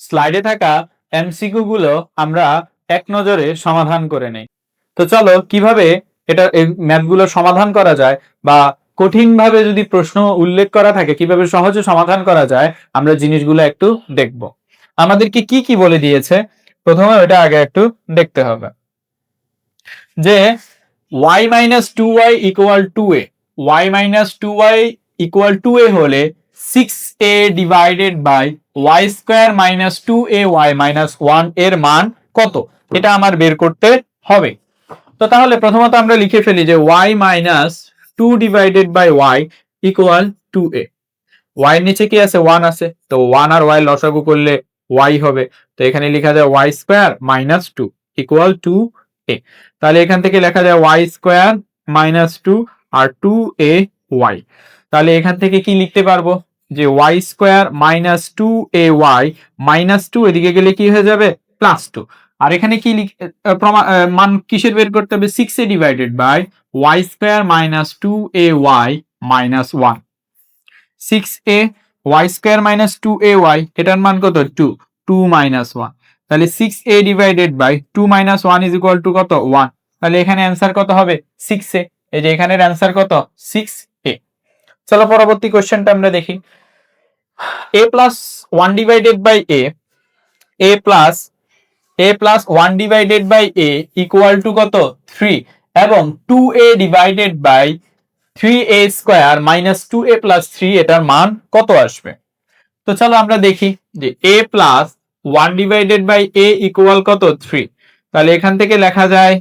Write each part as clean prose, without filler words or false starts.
স্লাইডে থাকা এমসিকিউ গুলো আমরা এক নজরে সমাধান করে নেই। তো চলো কিভাবে এটা এই ম্যাথগুলো সমাধান করা যায় বা কঠিন ভাবে যদি প্রশ্ন উল্লেখ করা থাকে কিভাবে সহজে সমাধান করা যায় আমরা জিনিসগুলো একটু দেখব। আমাদেরকে কি কি বলে দিয়েছে প্রথমে ওটা আগে একটু দেখতে হবে যে y minus 2y equal to a y minus 2y equal to a হলে 6a divided by y square minus 2ay minus 1 এর মান কত এটা আমার বের করতে হবে। তো তাহলে প্রথমত আমরা লিখে ফেলি যে y minus 2 divided by y equal to a y এর নিচে কি আছে 1 আছে তো 1 আর y লসাগু করলে y হবে তো এখানে লেখা যায় y square minus 2 equal to a তাহলে এখান থেকে লেখা যায় y square minus 2 আর 2a y তাহলে এখান থেকে কি লিখতে পারবো যে y square minus 2ay minus 2 এদিকে গেলে কি হয়ে যাবে প্লাস 2 আর এখানে কি মান কিসের বের করতে হবে 6a divided by y square minus 2ay minus 1 6a y square minus 2ay এটার মান কত 2 2 minus 1 তাহলে 6a divided by 2 minus 1 is equal to কত 1 তাহলে এখানে অ্যানসার কত হবে 6a এই যে এখানের অ্যানসার কত 6a। চলো পরবর্তী কোশ্চেনটা আমরা দেখি a plus 1 divided by a plus 1 divided by a equal to কত 3 এবং 2a divided by 3a square minus 2a plus 3 এটার মান কত আসবে। তো চলো আমরা দেখি যে a plus 1 divided by a equal কত 3 তাহলে এখান থেকে লেখা যায়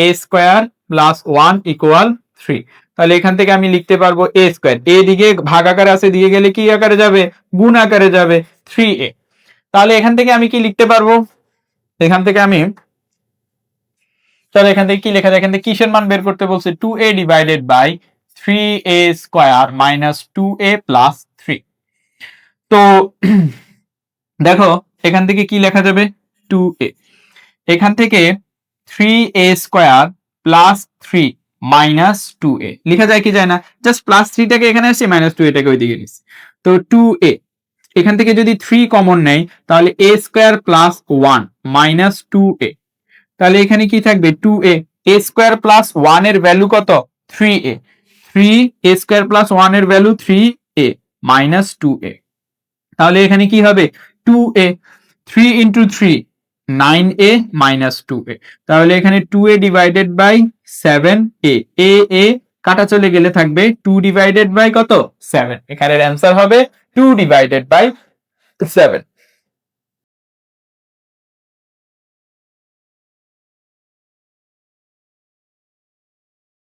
a square plus 1 equal 3 তাহলে এখান থেকে আমি লিখতে পারবো a square a দিকে ভাগ আকারে আছে দিকে গেলে কি আকারে যাবে গুণ আকারে যাবে 3a তাহলে এখান থেকে আমি কি লিখতে পারবো এখান থেকে আমি চলো এখান থেকে কি লেখা যায় এখান থেকে কিসের মান বের করতে বলছে 2a divided by 3a square minus 2a plus 3 তো দেখো এখান থেকে কি লেখা যাবে 2a এখান থেকে 3a square plus 3 minus 2a লেখা যায় কি যায় না জাস্ট প্লাস 3 টাকে এখানে আসছে মাইনাস 2a টাকে ওইদিকে নিচ্ছি তো 2a এখান থেকে যদি 3 কমন নেই তাহলে a square plus 1 minus 2a তাহলে এখানে কি থাকবে 2a a স্কয়ার প্লাস 1 এর ভ্যালু কত 3a 3a স্কয়ার প্লাস 1 এর ভ্যালু 3a মাইনাস 2a তাহলে এখানে কি হবে 2a 3 into 3 9a minus 2a তাহলে এখানে 2a divided by 7a a কাটা চলে গেলে থাকবে 2 ডিভাইডেড বাই কত 7 এখানের অ্যানসার হবে 2 ডিভাইডেড বাই 7।